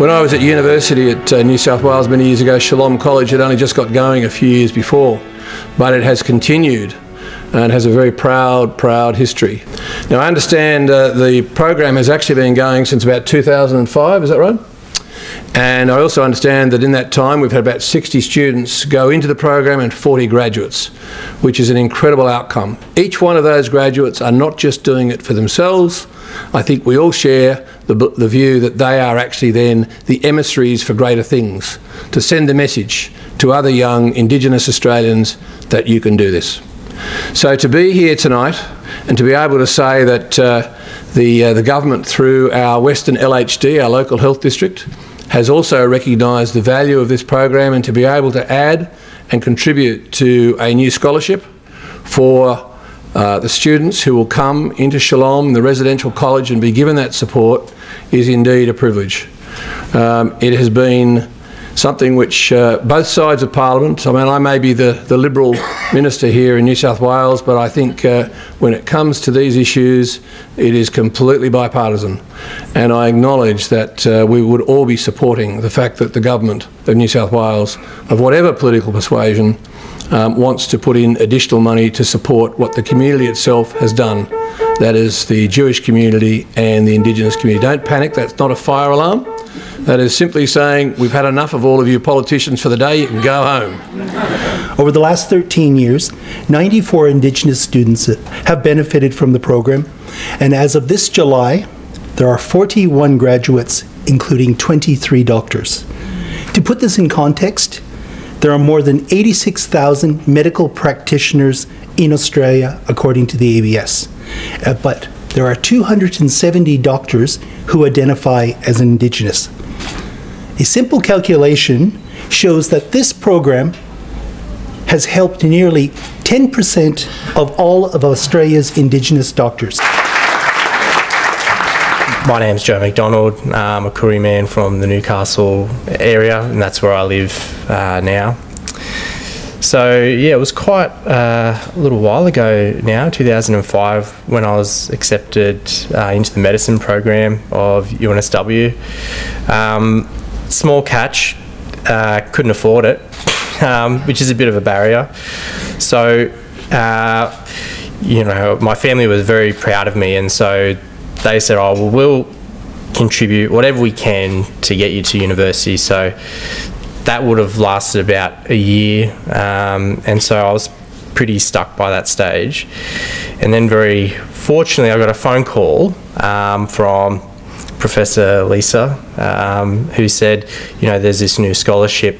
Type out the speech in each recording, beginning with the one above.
When I was at university at New South Wales many years ago, Shalom College had only just got going a few years before, but it has continued and has a very proud history. Now I understand the program has actually been going since about 2005, is that right? And I also understand that in that time we've had about 60 students go into the program and 40 graduates, which is an incredible outcome. Each one of those graduates are not just doing it for themselves. I think we all share the view that they are actually then the emissaries for greater things, to send the message to other young Indigenous Australians that you can do this. So to be here tonight and to be able to say that the government through our Western LHD, our local health district, has also recognised the value of this program, and to be able to add and contribute to a new scholarship for the students who will come into Shalom, the residential college, and be given that support is indeed a privilege. It has been something which both sides of Parliament, I mean, I may be the Liberal Minister here in New South Wales, but I think when it comes to these issues, it is completely bipartisan. And I acknowledge that we would all be supporting the fact that the Government of New South Wales, of whatever political persuasion, wants to put in additional money to support what the community itself has done. That is the Jewish community and the Indigenous community. Don't panic, that's not a fire alarm. That is simply saying we've had enough of all of you politicians for the day, you can go home. Over the last 13 years, 94 Indigenous students have benefited from the program, and as of this July, there are 41 graduates, including 23 doctors. To put this in context, there are more than 86,000 medical practitioners in Australia, according to the ABS. But there are 270 doctors who identify as Indigenous. A simple calculation shows that this program has helped nearly 10% of all of Australia's Indigenous doctors. My name's Joe McDonald. I'm a Koori man from the Newcastle area, and that's where I live now. So yeah, it was quite a little while ago now, 2005, when I was accepted into the medicine program of UNSW. Small catch, couldn't afford it, which is a bit of a barrier. So, you know, my family was very proud of me, and so they said, oh, well, we'll contribute whatever we can to get you to university. So that would have lasted about a year, and so I was pretty stuck by that stage. And then very fortunately I got a phone call from Professor Lisa, who said, you know, there's this new scholarship,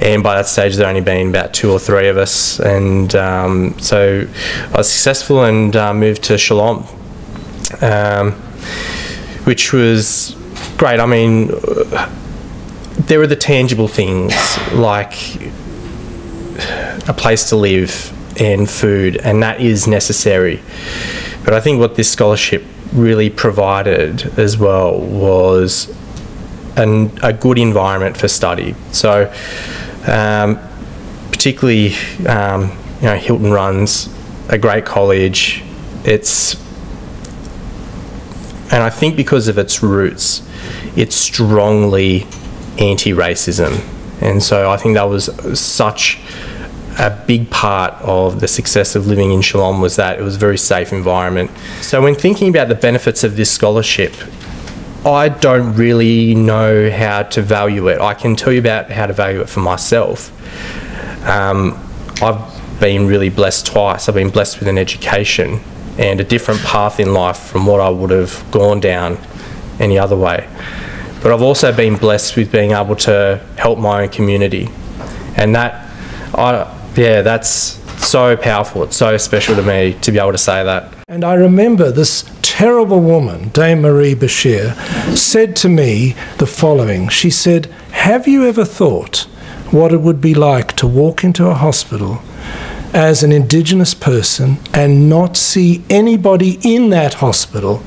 and by that stage there only been about 2 or 3 of us, and so I was successful and moved to Shalom, which was great. I mean, there were the tangible things like a place to live and food, and that is necessary. But I think what this scholarship really provided as well was a good environment for study. So particularly, you know, Hilton runs a great college. And I think because of its roots, it's strongly anti-racism, and so I think that was such a big part of the success of living in Shalom, was that it was a very safe environment. So when thinking about the benefits of this scholarship, I don't really know how to value it. I can tell you about how to value it for myself. I've been really blessed twice. I've been blessed with an education and a different path in life from what I would have gone down any other way. But I've also been blessed with being able to help my own community, and that's so powerful. It's so special to me to be able to say that. And I remember this terrible woman, Dame Marie Bashir, said to me the following. She said, have you ever thought what it would be like to walk into a hospital as an Indigenous person and not see anybody in that hospital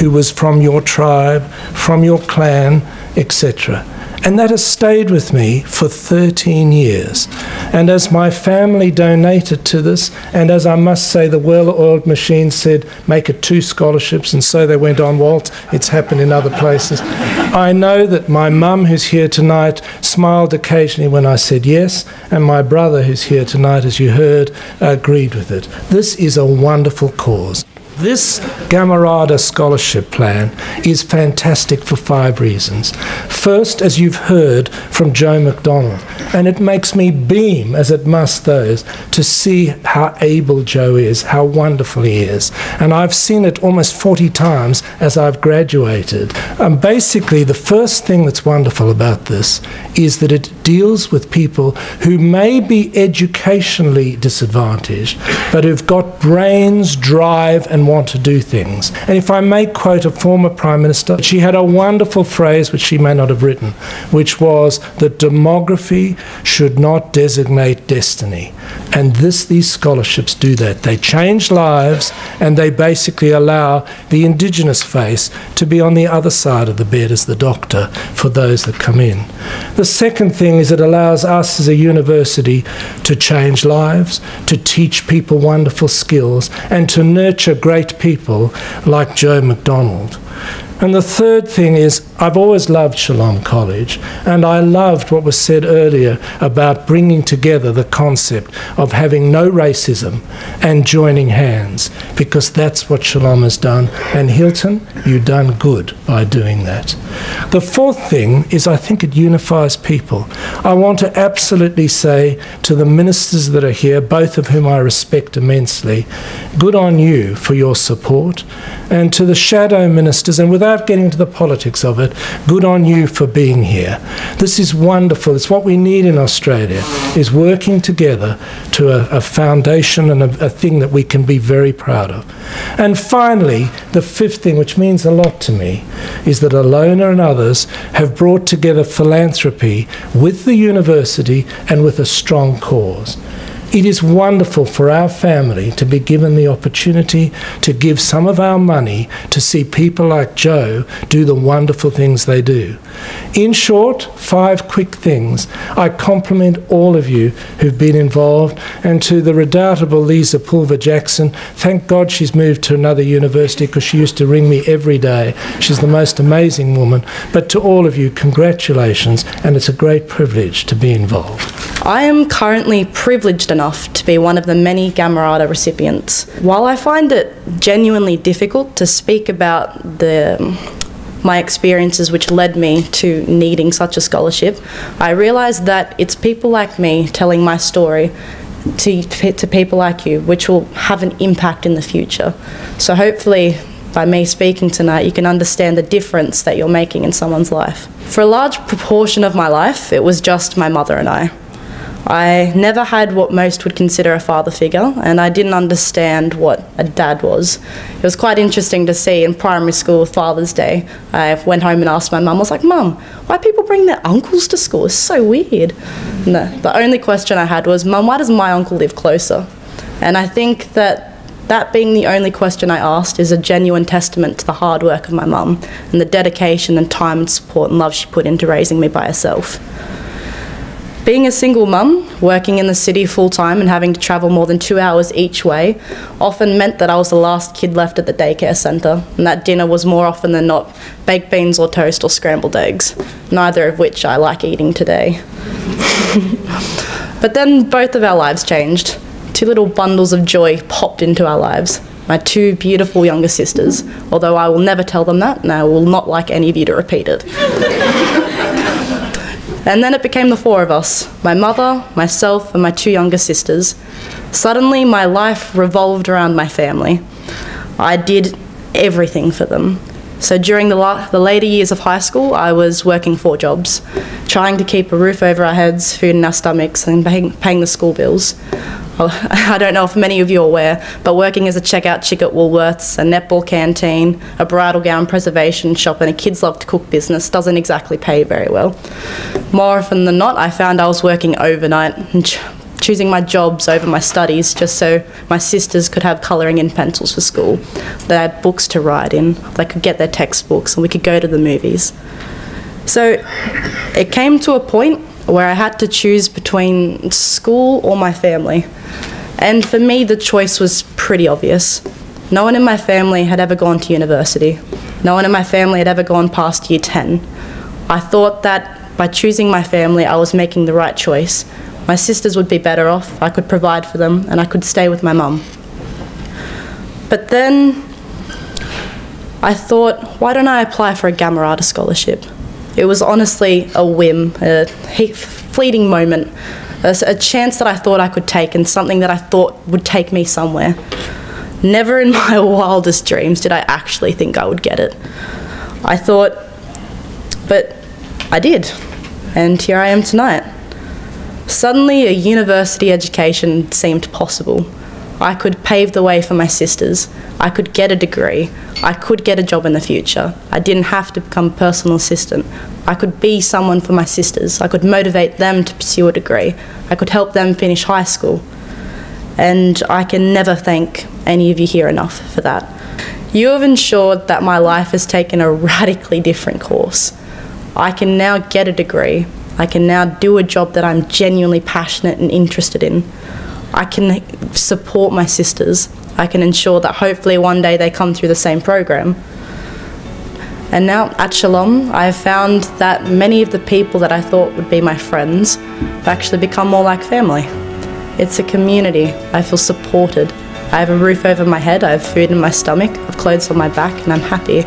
who was from your tribe, from your clan, etc.? And that has stayed with me for 13 years. And as my family donated to this, and as I must say the well-oiled machine said, make it 2 scholarships, and so they went on, Walt, it's happened in other places. I know that my mum, who's here tonight, smiled occasionally when I said yes, and my brother, who's here tonight, as you heard, agreed with it. This is a wonderful cause. This Gamarada scholarship plan is fantastic for 5 reasons. First, as you've heard from Joe McDonald, and it makes me beam, as it must those, to see how able Joe is, how wonderful he is. And I've seen it almost 40 times as I've graduated. Basically, the first thing that's wonderful about this is that it deals with people who may be educationally disadvantaged, but who've got brains, drive, and want to do things. And if I may quote a former Prime Minister, she had a wonderful phrase which she may not have written, which was that demography should not designate destiny. And these scholarships do that. They change lives, and they basically allow the Indigenous face to be on the other side of the bed as the doctor for those that come in. The second thing is it allows us as a university to change lives, to teach people wonderful skills, and to nurture great people like Joe McDonald. And the third thing is, I've always loved Shalom College, and I loved what was said earlier about bringing together the concept of having no racism and joining hands, because that's what Shalom has done. And Hilton, you've done good by doing that. The fourth thing is I think it unifies people. I want to absolutely say to the ministers that are here, both of whom I respect immensely, good on you for your support. And to the shadow ministers, and without getting into the politics of it, good on you for being here. This is wonderful. It's what we need in Australia, is working together to a foundation and a thing that we can be very proud of. And finally, the fifth thing, which means a lot to me, is that Alona and others have brought together philanthropy with the university and with a strong cause. It is wonderful for our family to be given the opportunity to give some of our money to see people like Joe do the wonderful things they do. In short, 5 quick things. I compliment all of you who've been involved, and to the redoubtable Lisa Pulver-Jackson, thank God she's moved to another university because she used to ring me every day. She's the most amazing woman. But to all of you, congratulations, and it's a great privilege to be involved. I am currently privileged enough to be one of the many Gamarada recipients. While I find it genuinely difficult to speak about my experiences which led me to needing such a scholarship, I realise that it's people like me telling my story to people like you which will have an impact in the future. So hopefully by me speaking tonight, you can understand the difference that you're making in someone's life. For a large proportion of my life, it was just my mother and I. I never had what most would consider a father figure, and I didn't understand what a dad was. It was quite interesting to see in primary school, Father's Day, I went home and asked my mum, I was like, Mum, why people bring their uncles to school? It's so weird. And the only question I had was, Mum, why does my uncle live closer? And I think that being the only question I asked is a genuine testament to the hard work of my mum and the dedication and time and support and love she put into raising me by herself. Being a single mum, working in the city full-time and having to travel more than 2 hours each way often meant that I was the last kid left at the daycare centre, and that dinner was more often than not baked beans or toast or scrambled eggs, neither of which I like eating today. But then both of our lives changed. 2 little bundles of joy popped into our lives. My 2 beautiful younger sisters, although I will never tell them that, and I will not like any of you to repeat it. And then it became the 4 of us, my mother, myself, and my 2 younger sisters. Suddenly, my life revolved around my family. I did everything for them. So during the later years of high school, I was working 4 jobs, trying to keep a roof over our heads, food in our stomachs, and paying the school bills. I don't know if many of you are aware, but working as a checkout chick at Woolworths, a netball canteen, a bridal gown preservation shop, and a kids love to cook business doesn't exactly pay very well. More often than not, I found I was working overnight and choosing my jobs over my studies just so my sisters could have colouring and pencils for school. They had books to write in, they could get their textbooks, and we could go to the movies. So It came to a point where I had to choose between school or my family. And for me, the choice was pretty obvious. No one in my family had ever gone to university. No one in my family had ever gone past year 10. I thought that by choosing my family, I was making the right choice. My sisters would be better off, I could provide for them, and I could stay with my mum. But then I thought, why don't I apply for a Gamarada scholarship? It was honestly a whim, a fleeting moment, a chance that I thought I could take and something that I thought would take me somewhere. Never in my wildest dreams did I actually think I would get it. I thought, but I did, and here I am tonight. Suddenly, a university education seemed possible. I could pave the way for my sisters. I could get a degree. I could get a job in the future. I didn't have to become a personal assistant. I could be someone for my sisters. I could motivate them to pursue a degree. I could help them finish high school. And I can never thank any of you here enough for that. You have ensured that my life has taken a radically different course. I can now get a degree. I can now do a job that I'm genuinely passionate and interested in. I can support my sisters. I can ensure that hopefully one day they come through the same program. And now at Shalom, I have found that many of the people that I thought would be my friends have actually become more like family. It's a community. I feel supported. I have a roof over my head, I have food in my stomach, I have clothes on my back, and I'm happy.